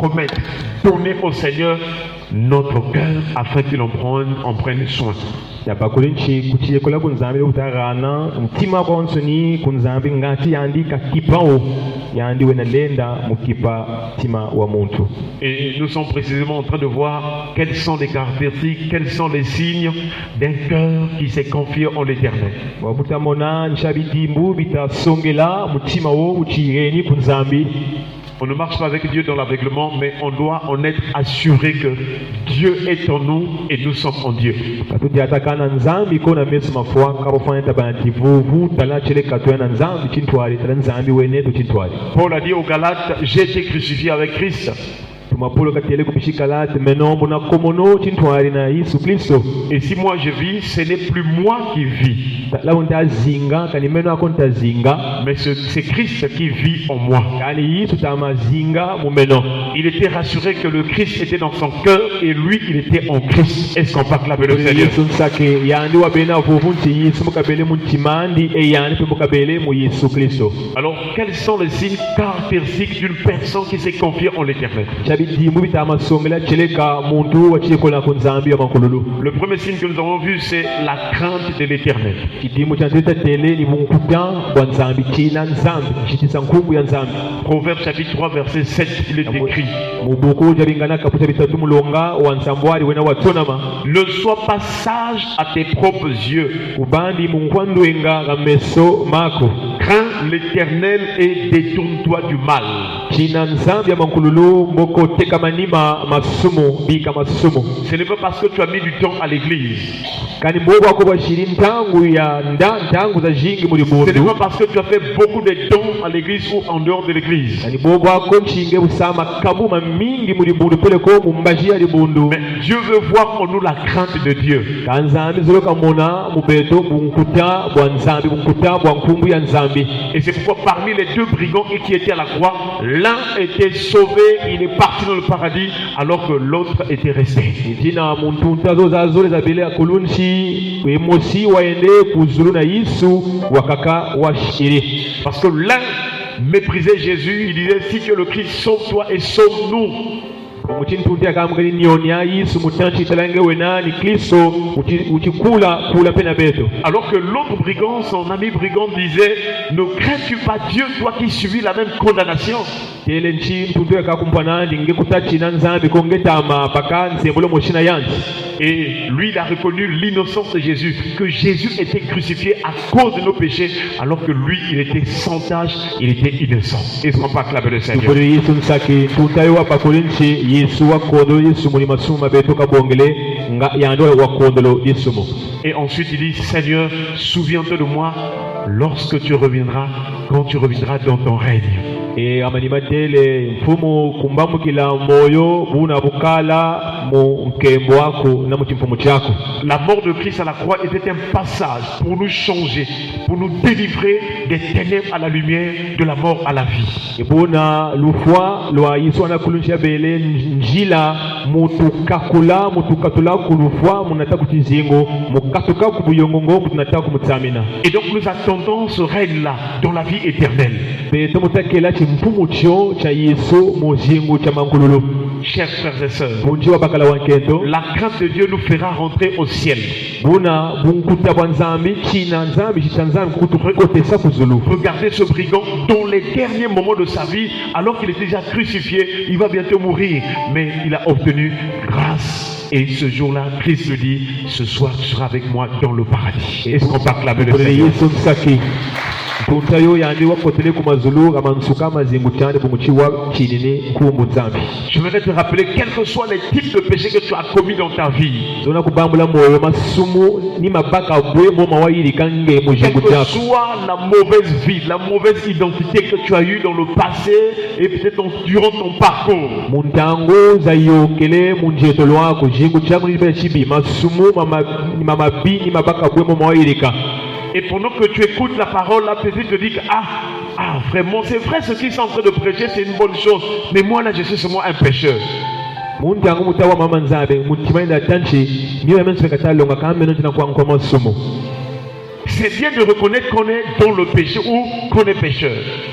remettre, donner au Seigneur notre cœur afin qu'il en prenne soin. Yabakulinchi kuchiyekula kunzambi utarana mtima konsoni kunzambi ngati yandika kipao yandi wenalenda mukipa tima wa muntu. Et nous sommes précisément en train de voir quelles sont les caractéristiques, quels sont les signes d'un cœur qui s'est confié en l'Éternel. Wabutamona nshabidimbu bitasongela mutima wo uchireni kunzambi. On ne marche pas avec Dieu dans l'aveuglement, mais on doit en être assuré que Dieu est en nous et nous sommes en Dieu. Paul a dit aux Galates, j'ai été crucifié avec Christ. Et si moi je vis, ce n'est plus moi qui vis, mais c'est Christ qui vit en moi. Il était rassuré que le Christ était dans son cœur et lui il était en Christ. Est-ce qu'on peut acclamer le Seigneur? Alors quels sont les signes caractéristiques d'une personne qui s'est confiée en l'Éternel? Le premier signe que nous avons vu, c'est la crainte de l'Éternel. Proverbe chapitre 3 verset 7, il est écrit: ne sois pas sage à tes propres yeux, crains l'Éternel et détourne-toi du mal. Ce n'est pas parce que tu as mis du temps à l'église, ce n'est pas parce que tu as fait beaucoup de dons à l'église ou en dehors de l'église, mais Dieu veut voir en nous la crainte de Dieu. Et c'est pourquoi parmi les deux brigands qui étaient à la croix, l'un était sauvé, il est parti dans le paradis, alors que l'autre était resté. Parce que l'un méprisait Jésus, il disait: si tu es le Christ, sauve-toi et sauve-nous. Alors que l'autre brigand, son ami brigand, disait: ne crains-tu pas Dieu, toi qui subis la même condamnation? Et lui, il a reconnu l'innocence de Jésus, que Jésus était crucifié à cause de nos péchés, alors que lui, il était sans tâche, il était innocent. Est-ce qu'on peut acclamer le Seigneur? Et ensuite il dit: Seigneur, souviens-toi de moi lorsque tu reviendras, quand tu reviendras dans ton règne. La mort de Christ à la croix était un passage pour nous changer, pour nous délivrer des ténèbres à la lumière, de la mort à la vie. Et donc nous attendons ce règne-là dans la vie éternelle. Chers frères et sœurs, la crainte de Dieu nous fera rentrer au ciel. Regardez ce brigand dans les derniers moments de sa vie, alors qu'il est déjà crucifié, il va bientôt mourir, mais il a obtenu grâce. Et ce jour-là, Christ le dit: ce soir tu seras avec moi dans le paradis. Est-ce qu'on peut acclamer le Seigneur? Je voudrais te rappeler, quels que soient les types de péchés que tu as commis dans ta vie, quelle que soit la mauvaise vie, la mauvaise identité que tu as eue dans le passé et peut-être durant ton parcours, et pendant que tu écoutes la parole, là, peut-être te dis que vraiment, c'est vrai, ce qu'ils sont en train de prêcher, c'est une bonne chose. Mais moi, là, je suis seulement un pécheur. c'est bien de reconnaître qu'on est dans le péché ou qu'on est pécheur.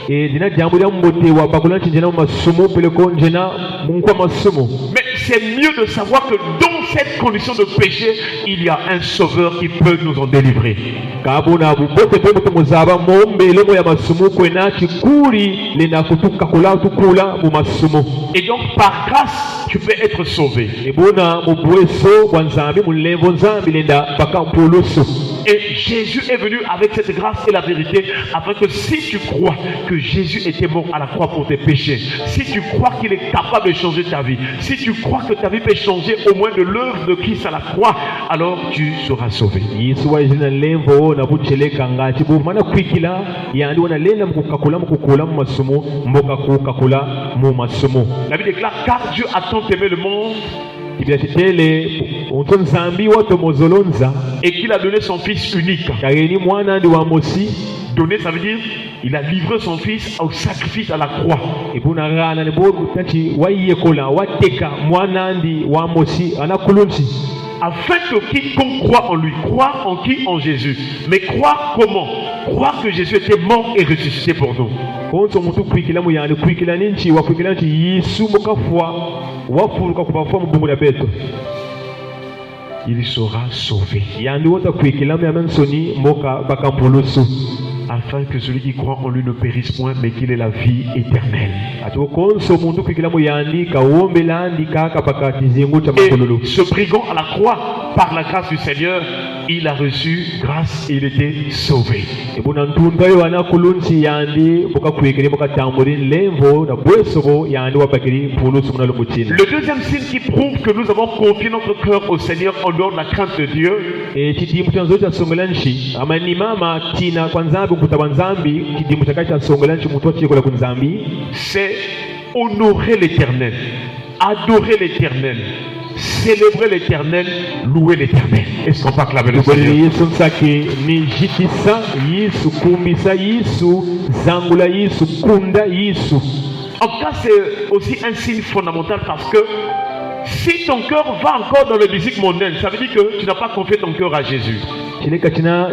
e dina jambo lya mbotewa bakula nti njena mu masumu peleko njena munkwa masumu Mais c'est mieux de savoir que dans cette condition de péché, il y a un sauveur qui peut nous en délivrer. kabona bubote pe mutu muzaba mombelemo ya masumu kwena chikuli lena kutukakula tukula mu masumu Et donc par grâce, tu peux être sauvé. ebona mu bweso bwa nzambi mu levo nzambi lenda paka mpulusu. Et Jésus est venu avec cette grâce et la vérité afin que si tu crois que Jésus était mort à la croix pour tes péchés, si tu crois qu'il est capable de changer ta vie, si tu crois que ta vie peut changer au moins de l'œuvre de Christ à la croix, alors tu seras sauvé. yesu waizina lemvo na bucheleka ngati bumana kwikila yandi wana lenda mukukakula mu masumu mboka kukakula mu masumu. La Bible déclare car Dieu a tant aimé le monde kibya kitele unto nzambi watomozolonza et qu'il a donné son fils unique. kageni mwana ndi wa mosi Donner, ça veut dire il a livré son fils au sacrifice à la croix. ebuna rana ne bo tati wayekola wateka mwana ndi wa mosi anakulunsi Afin que quiconque croit en lui, croit en qui? En Jésus. Mais croire comment? Croire que Jésus était mort et ressuscité pour nous. konso mutu kwikila mu yandi kwikila ninchi wakwikila nti yesu mukafwa wafuluka kubafwa mu bungu lya beto Il sera sauvé. yandi wota kwikila mu yamensoni mboka bakampulusu Afin que celui qui croit en lui ne périsse point, mais qu'il ait la vie éternelle. ati konso muntu kwikila mu yandi kawombela ndi kaka paka kizingu cha makululu. Et ce brigand à la croix, par la grâce du Seigneur, il a reçu grâce et il était sauvé. ebuna ntunda yo anakulunsi yandi boka kwikili boka tambuli lemvo na bwesobo yandi wapakili mpulusu muna lumuchina. Le deuxième signe qui prouve que nous avons confié notre cœur au Seigneur en dehors de la crainte de Dieu, chidimu chanzo cha songola nchi amanimama tina kwa nzambi kutaba nzambi chidimu chaka cha songola nchi mutu achikola ku nzambi c'est honorer l'Éternel, adorer l'Éternel, célébrer l'Éternel, louer l'Éternel. Est-ce qu'on peut acclamer le Bwele Seigneur? yesu nsake ni jitisa yesu kumbisa yesu zangula yesu kunda yesu. En tout cas, c'est aussi un signe fondamental parce que si ton cœur va encore dans le musique mondaine, ça veut dire que tu n'as pas confié ton cœur à Jésus. chileka china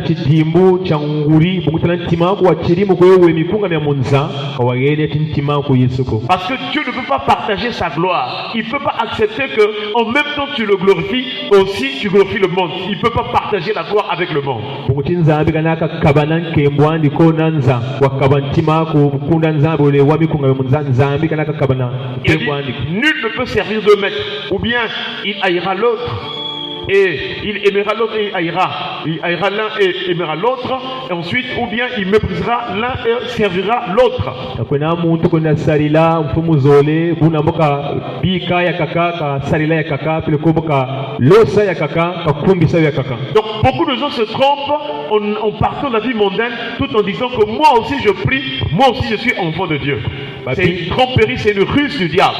chidimbu cha nguri bukutala ntima ko wachirimu ko yewe mikunga mya munza kawagene tintima ko yesuko. Parce que Dieu ne peut pas partager sa gloire. Il ne peut pas accepter que en même temps tu le glorifies, aussi tu glorifies le monde. Il ne peut pas partager la gloire avec le monde. bukuti nzambi kanaka kabana nkembwandi ko nanza wakaba ntima ko bukunda nzambi ole wa mikunga mya munza nzambi kanaka kabana Il dit, nkembwandi. nul ne peut servir deux maîtres. Ou bien il haïra l'autre et il aimera l'autre et il haïra. Il haïra l'un et aimera l'autre. Et ensuite, ou bien il méprisera l'un et servira l'autre. Takwena muntu kwenda salila mfumu zole buna mboka bika ya kaka ka salila ya kaka pile ko mboka losa ya kaka ka kumbisa ya kaka. Donc beaucoup de gens se trompent en partant de la vie mondaine tout en disant que moi aussi je prie, moi aussi je suis enfant de Dieu. C'est une tromperie, c'est une ruse du diable.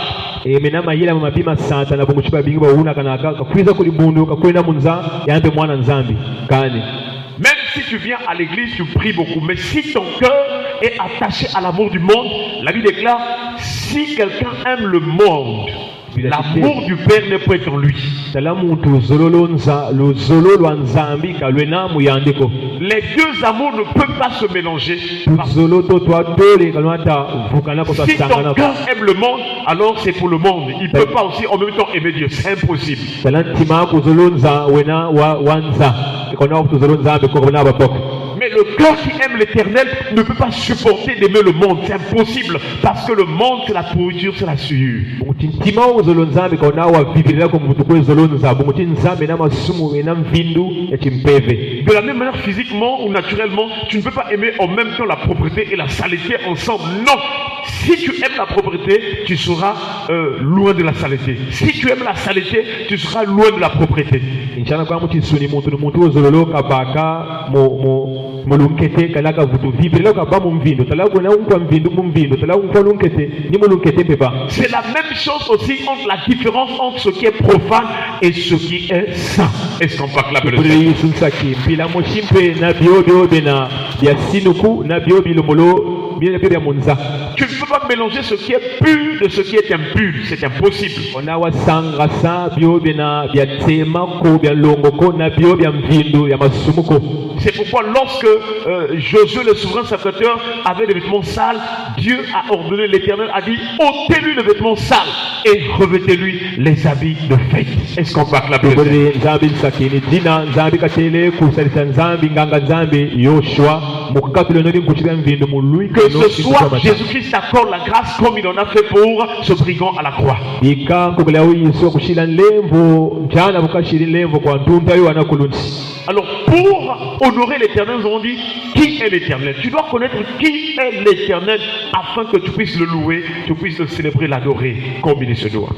Mena mayela mapima santa na bunguchipa bingi bauna kana ka kwiza kuli bundu ka kwenda munza yambe mwana nzambi kani. Même si tu viens à l'église, tu pries beaucoup. Mais si ton cœur est attaché à l'amour du monde, la Bible déclare, si quelqu'un aime le monde, l'amour du Père n'est pas en lui. Les deux amours ne peuvent pas se mélanger. Si ton cœur aime le monde, alors c'est pour le monde. Il ne peut pas aussi en même temps aimer Dieu. C'est impossible. Mais le cœur qui aime l'Éternel ne peut pas supporter d'aimer le monde. C'est impossible. Parce que le monde, c'est la pourriture, c'est la souillure. De la même manière, physiquement ou naturellement, tu ne peux pas aimer en même temps la propreté et la saleté ensemble. Non. Si tu aimes la propreté, tu seras loin de la saleté. Si tu aimes la saleté, tu seras loin de la propreté. mulunkete kalaka vutu vibrile ka ba mumvindo talaku na unkwa mvindo mumvindo talaku unkwa lunkete ni mulunkete pepa. C'est la même chose aussi entre la différence entre ce qui est profane et ce qui est saint. Est-ce qu'on peut clamer le Seigneur? Bila moshimpe na biobio bena ya sinuku na biobilo molo bino bya munza. Tu ne peux pas mélanger ce qui est pur de ce qui est impur. C'est impossible. Ona wasangasa byo bina bya tema ko bya longo ko na byo bya mvindu ya masumuko. C'est pourquoi lorsque Josué le souverain sacrificateur avait des vêtements sales, Dieu a ordonné, l'Éternel a dit, ôtez-lui les vêtements sales et revêtez-lui les habits de fête. Est-ce qu'on peut acclamer? Que ce soit Jésus-Christ accorde la grâce comme il en a fait pour ce brigand à la croix. Alors pour honorer l'Éternel, nous avons dit qui est l'Éternel. Tu dois connaître qui est l'Éternel afin que tu puisses le louer, tu puisses le célébrer, l'adorer comme il se doit.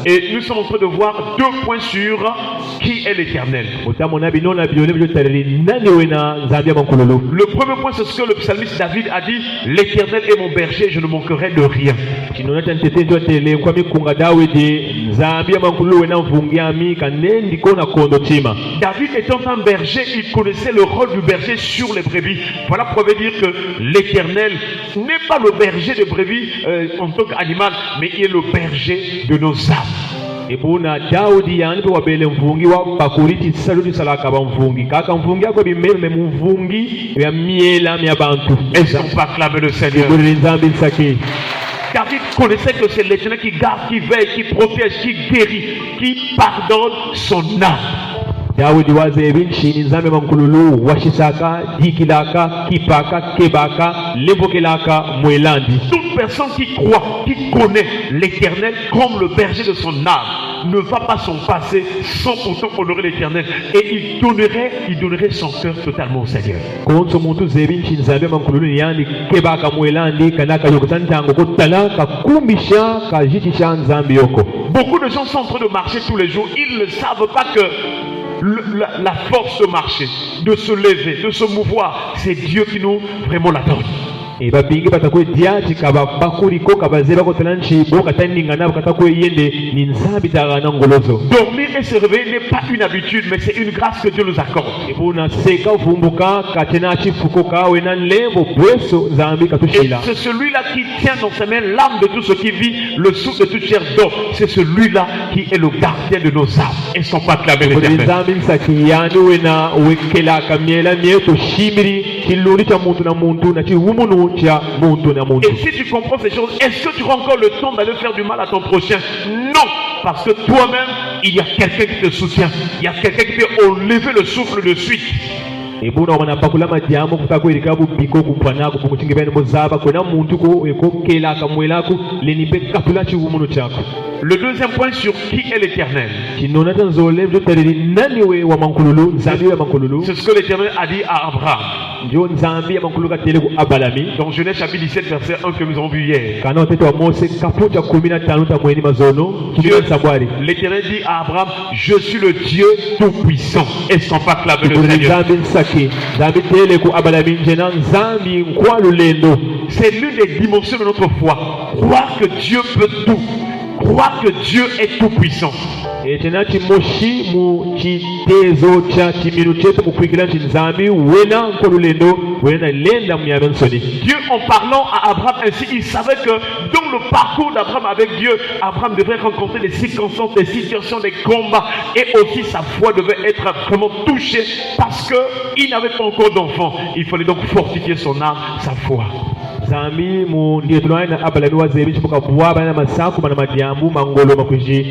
Et nous sommes en train de voir 2 points sur qui est l'Éternel. Le premier point, c'est ce que le psalmiste David a dit: l'Éternel est mon berger, je ne manquerai de rien. David étant un berger, il connaissait le rôle du berger sur les brebis. Voilà pour dire que l'Éternel n'est pas le berger de brebis en tant qu'animal, mais il est le berger de nos âmes. Ebuna Daudi yandipe wabele mvungi wa pakuriti saluti salaka ba mvungi kaka mvungi yako bimeme mvungi ya miela mya bantu. Est-ce qu'on peut acclamer le Seigneur? David connaissait que c'est l'Éternel qui garde, qui veille, qui protège, qui guérit, qui pardonne son âme. Daudi wazebi nchini nzambe mankululu washisaka dikilaka kipaka kebaka levokelaka mwelandi. Toute personne qui croit, qui connaît l'Éternel comme le berger de son âme ne va pas s'en passer sans pourtant honorer l'Éternel, et il donnerait son cœur totalement au Seigneur. Beaucoup de gens sont en train de marcher tous les jours, ils ne savent pas que la force de marcher, de se lever, de se mouvoir, c'est Dieu qui nous vraiment la donne. Dormir et se réveiller n'est pas une habitude, mais c'est une grâce que Dieu nous accorde. Et c'est celui-là qui tient dans sa main l'âme de tout ce qui vit, le souffle de toute chair d'or. C'est celui-là qui est le gardien de nos âmes. Et son pas clamer l'Éternel. Et si tu comprends ces choses, est-ce que tu auras encore le temps d'aller faire du mal à ton prochain? Non, parce que toi-même, il y a quelqu'un qui te soutient. Il y a quelqu'un qui peut enlever le souffle de suite. Le deuxième point sur qui est l'Éternel, c'est ce que l'Éternel a dit à Abraham dans Genèse chapitre 17 verset 1 que nous avons vu hier. L'Éternel dit à Abraham: je suis le Dieu tout-puissant. Est-ce qu'on peut acclamer le Seigneur? C'est l'une des dimensions de notre foi. Croire que Dieu peut tout. Croire que Dieu est tout puissant. Dieu en parlant à Abraham ainsi, il savait que dans le parcours d'Abraham avec Dieu, Abraham devrait rencontrer des circonstances, des situations, des combats, et aussi sa foi devait être vraiment touchée parce qu'il n'avait pas encore d'enfant. Il fallait donc fortifier son âme, sa foi. Zambi mu ndiye tunaona abala wazebi chipuka bwaba na masaku bana madiambu mangolo makuji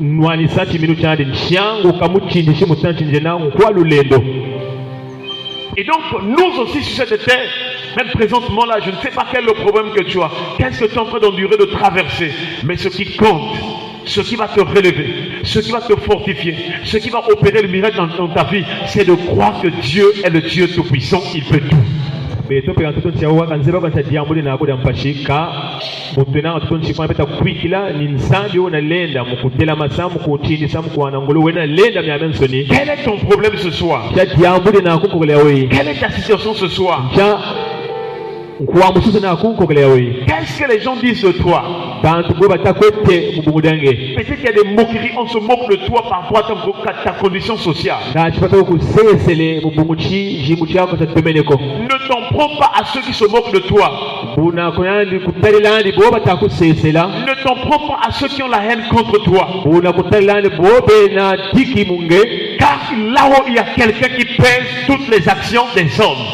nwani sati minu chande nshango kamuchindishe mutanchinde na kwa lulendo. Et donc nous aussi sur cette terre, même présentement là, je ne sais pas quel est le problème que tu as, qu'est-ce que tu es en train d'endurer, de traverser, mais ce qui compte, ce qui va te relever, ce qui va te fortifier, ce qui va opérer le miracle dans ta vie, c'est de croire que Dieu est le Dieu tout-puissant, il peut tout. Et donc nous quel est ton problème ce soir? Quelle est ta situation ce soir? Qu'est-ce que les gens disent de toi? Peut-être qu'il y a des moqueries, on se moque de toi par rapport à ta condition sociale. Ne t'en prends pas à ceux qui se moquent de toi. Ne t'en prends pas à ceux qui ont la haine contre toi. Car là-haut, il y a quelqu'un qui pèse toutes les actions des hommes.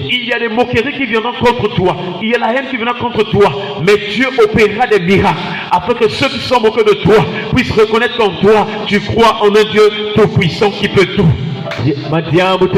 Il y a des moqueries qui viendront contre toi. Il y a la haine qui viendra contre toi. Mais Dieu opérera des miracles afin que ceux qui sont moqués de toi puissent reconnaître qu'en toi, tu crois en un Dieu tout-puissant qui peut tout. Imaginez-vous,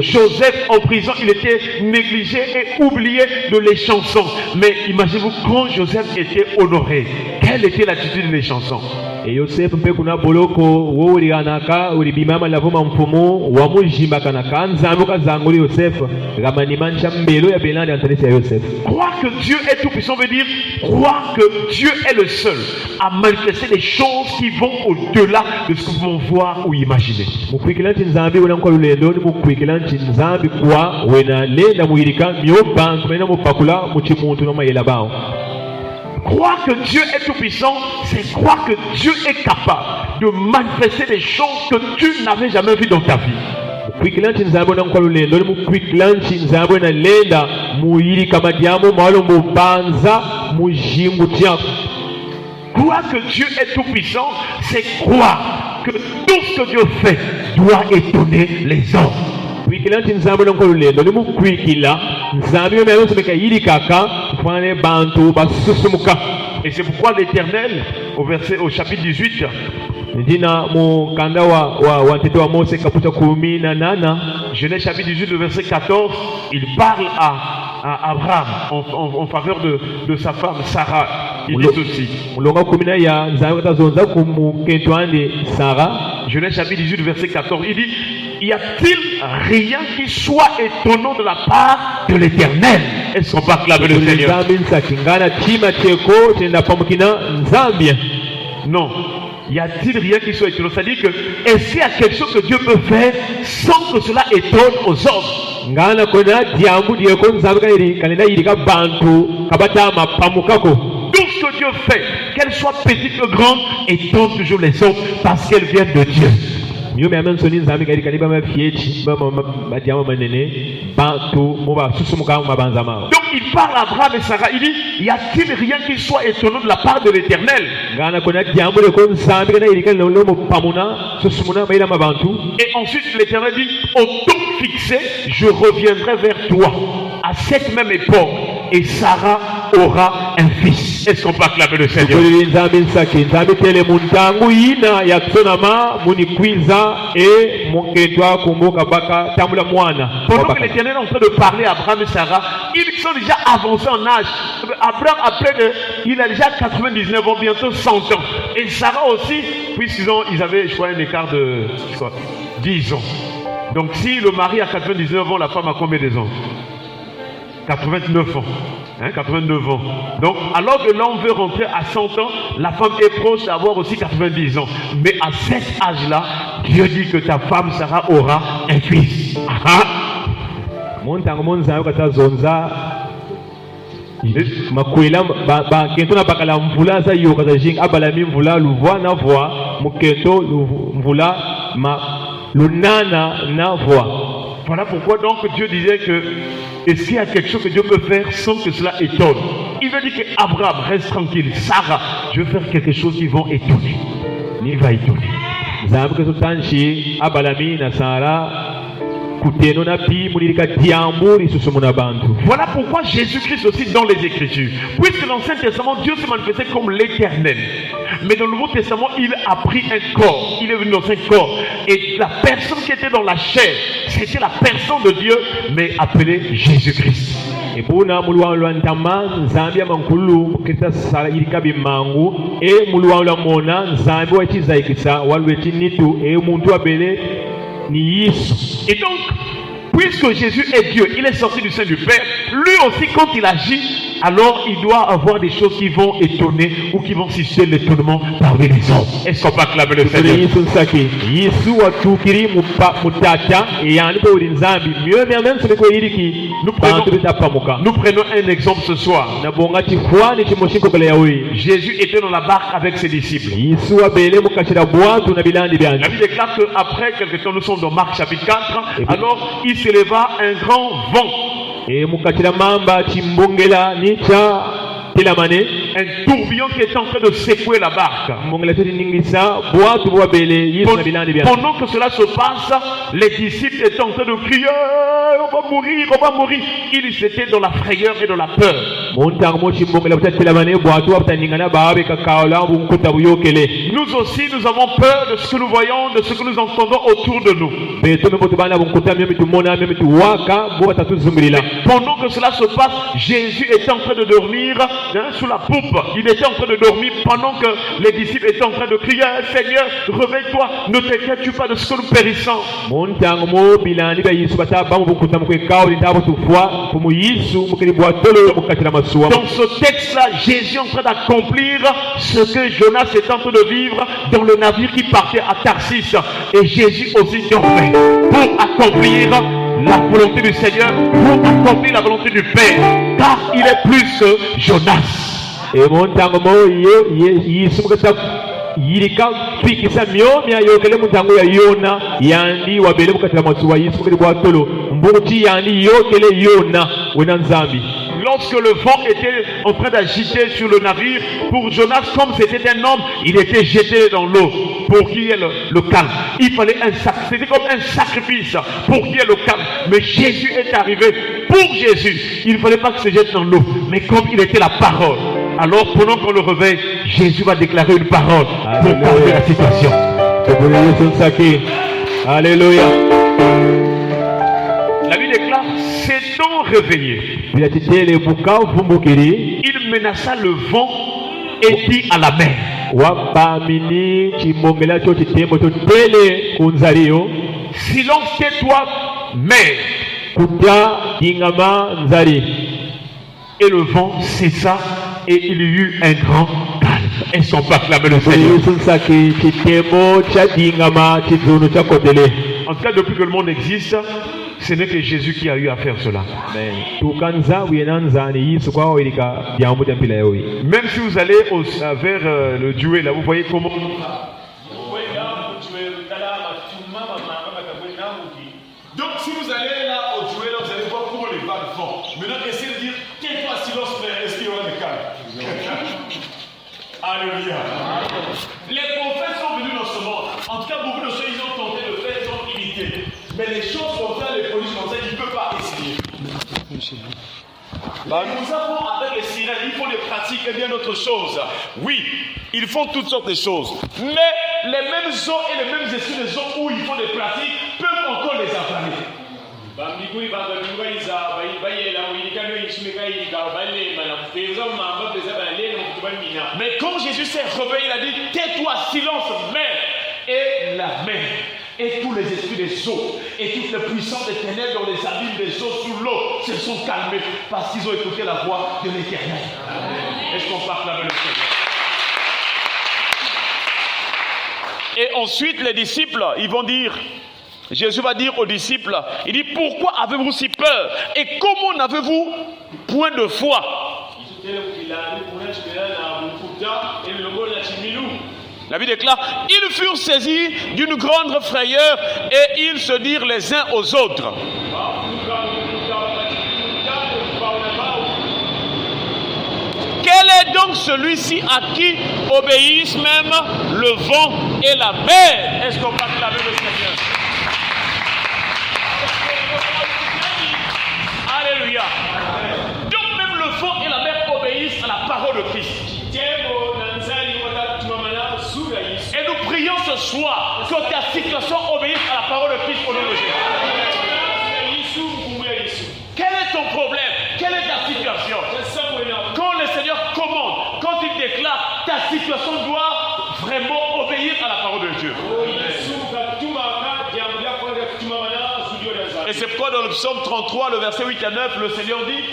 Joseph en prison, il était négligé et oublié de les chansons. Mais imaginez-vous quand Joseph était honoré, quelle était l'attitude des chansons? Et Joseph mpe kuna boloko wo ulianaka ulibimama lavuma mfumu wa mujima kana kanzambu kazanguli Joseph gamanimanisha mbelo ya belandi antanisi ya Joseph. Croire que Dieu est tout puissant veut dire croire que Dieu est le seul à manifester des choses qui vont au-delà de ce que nous pouvons voir ou imaginer. Mukwikilanti nzambi unamko lulendo ni mukwikilanti nzambi kwa wena lenda muhirika myoba kumena mupakula muchimuntu no mayela bao. Croire que Dieu est tout puissant, c'est croire que Dieu est capable de manifester des choses que tu n'avais jamais vues dans ta vie. Croire que Dieu est tout puissant, c'est croire que tout ce que Dieu fait doit étonner les hommes. Et c'est pourquoi l'Éternel, au chapitre 18, Genèse chapitre 18, le verset 14, il parle à Abraham en faveur de sa femme Sarah. Il dit ceci. Genèse chapitre 18, verset 14, il dit: y a-t-il rien qui soit étonnant de la part de l'Éternel? Est-ce qu'on peut acclamer le Seigneur? Non. Y a-t-il rien qui soit étonnant? C'est-à-dire que est-ce qu'il y a quelque chose que Dieu peut faire sans que cela étonne aux hommes? Tout ce que Dieu fait, qu'elle soit petite ou grande, étonne toujours les hommes parce qu'elle vient de Dieu. Donc il parle à Abraham et Sarah, il dit: y a-t-il rien qui soit étonnant de la part de l'Éternel? Et ensuite l'Éternel dit: au temps fixé, je reviendrai vers toi à cette même époque et Sarah aura un fils. Est-ce qu'on peut acclamer le Seigneur? Pendant que l'Éternel est en train de parler à Abraham et Sarah, ils sont déjà avancés en âge. Abraham, il a déjà 99 ans, bientôt 100 ans. Et Sarah aussi, puisqu'ils avaient, je crois, un écart de 10 ans. Donc si le mari a 99 ans, la femme a combien de ans? 89 ans. 89 ans. Donc, alors que l'homme veut rentrer à 100 ans, la femme est proche d'avoir aussi 90 ans. Mais à cet âge-là, Dieu dit que ta femme Sarah aura un fils. makwela bakento na bakala mvula za yoka za jing abalami mvula luvwa na voix mukento mvula ma lunana na voix. Voilà pourquoi donc Dieu disait que est-ce qu'il y a quelque chose que Dieu peut faire sans que cela étonne? Il veut dire que Abraham reste tranquille, Sarah, je vais faire quelque chose qui va étonner. Il va étonner. Voilà pourquoi Jésus-Christ aussi dans les Écritures, puisque dans l'Ancien Testament Dieu se manifestait comme l'Éternel, mais dans le Nouveau Testament il a pris un corps, il est venu dans un corps, et la personne qui était dans la chair, c'était la personne de Dieu, mais appelée Jésus-Christ. Et pour na mulwa ntama nzambia mankulu kita sala ilikabi mangu e mulwa la mona nzambi wa chizaikisa walweti nitu e muntu abele ni Yesu. Et donc puisque Jésus est Dieu, il est sorti du sein du Père, lui aussi quand il agit, alors il doit avoir des choses qui vont étonner ou qui vont susciter l'étonnement parmi les hommes. Est-ce qu'on peut acclamer le Seigneur? Nous prenons un exemple ce soir. Jésus était dans la barque avec ses disciples. La Bible déclare qu'après quelque temps, nous sommes dans Marc chapitre 4, alors il s'éleva un grand vent. Un tourbillon qui est en train de secouer la barque. Pendant que cela se passe, les disciples étaient en train de crier, on va mourir, on va mourir. Ils étaient dans la frayeur et dans la peur. Nous aussi, nous avons peur de ce que nous voyons, de ce que nous entendons autour de nous. Pendant que cela se passe, Jésus était en train de dormir sous la poupe. Il était en train de dormir pendant que les disciples étaient en train de crier, Seigneur, réveille-toi, ne t'inquiète pas de ce que nous périssons. Dans ce texte-là, Jésus est en train d'accomplir ce que Jonas est en train de vivre dans le navire qui partait à Tarsis. Et Jésus aussi dormait pour accomplir la volonté du Seigneur, pour accomplir la volonté du Père, car il est plus que Jonas. Lorsque le vent était en train d'agiter sur le navire, pour Jonas, comme c'était un homme, il était jeté dans l'eau pour qu'il y ait le calme. Il fallait c'était comme un sacrifice pour qu'il y ait le calme. Mais Jésus est arrivé. Pour Jésus, il ne fallait pas qu'il se jette dans l'eau, mais comme il était la parole. Alors pendant qu'on le réveille, Jésus va déclarer une parole pour calmer la situation. Alléluia. La Bible déclare, s'étant réveillé, il menaça le vent et dit à la mer, silence, tais-toi, mer. Et le vent cessa et il y eut un grand calme. Est-ce qu'on peut acclamer le Seigneur? En tout cas, depuis que le monde existe, ce n'est que Jésus qui a eu à faire cela. Même si vous allez vers le Dieu, là, vous voyez comment. Donc si vous allez là au Dieu, là, vous allez voir comment les vagues font. Maintenant, essayez de dire, tais-toi, silence, frère, est-ce qu'il y aura des calmes? Alléluia. Les prophètes sont venus dans ce monde. En tout cas, beaucoup de choses, ils ont tenté de faire, ils ont imité. Mais les choses comme ça, les polices comme ça, ils ne peuvent pas essayer. Nous avons avec les sirènes, ils font des pratiques et bien d'autres choses. Oui, ils font toutes sortes de choses. Mais les mêmes eaux et les mêmes esprits des eaux où ils font des pratiques peuvent encore les avaler. Mais quand Jésus s'est réveillé, il a dit, tais-toi, silence, mer. Et la mer et tous les esprits des eaux et toutes les puissances des ténèbres dans les abîmes des eaux sous l'eau se sont calmés parce qu'ils ont écouté la voix de l'Éternel. Est-ce qu'on peut acclamer le Seigneur? Et ensuite les disciples, ils vont dire, Jésus va dire aux disciples, il dit, pourquoi avez-vous si peur et comment n'avez-vous point de foi? La Bible déclare, ils furent saisis d'une grande frayeur et ils se dirent les uns aux autres. Quel est donc celui-ci à qui obéissent même le vent et la mer? Est-ce qu'on peut acclamer le Seigneur? Alléluia. Donc même le vent et la mer obéissent à la parole de Christ. Et nous prions ce soir que ta situation obéisse à la parole de Christ au nom de Jésus. Quel est ton problème? Quelle est ta situation? Quand le Seigneur commande, quand il déclare, ta situation doit vraiment obéir à la parole de Dieu. Et c'est pourquoi dans le psaume 33, le verset 8 à 9, le Seigneur dit,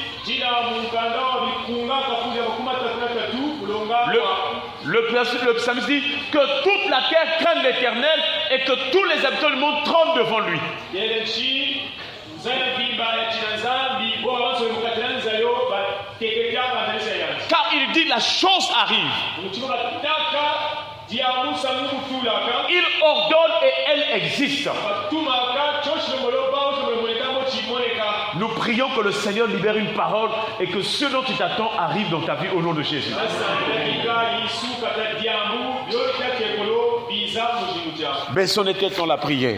Le psalmiste dit que toute la terre craigne l'Éternel et que tous les habitants du monde tremblent devant lui. Car il dit la chose arrive. Il ordonne et elle existe. Nous prions que le Seigneur libère une parole et que ce dont tu t'attends arrive dans ta vie au nom de Jésus. Baissons les têtes dans la prière.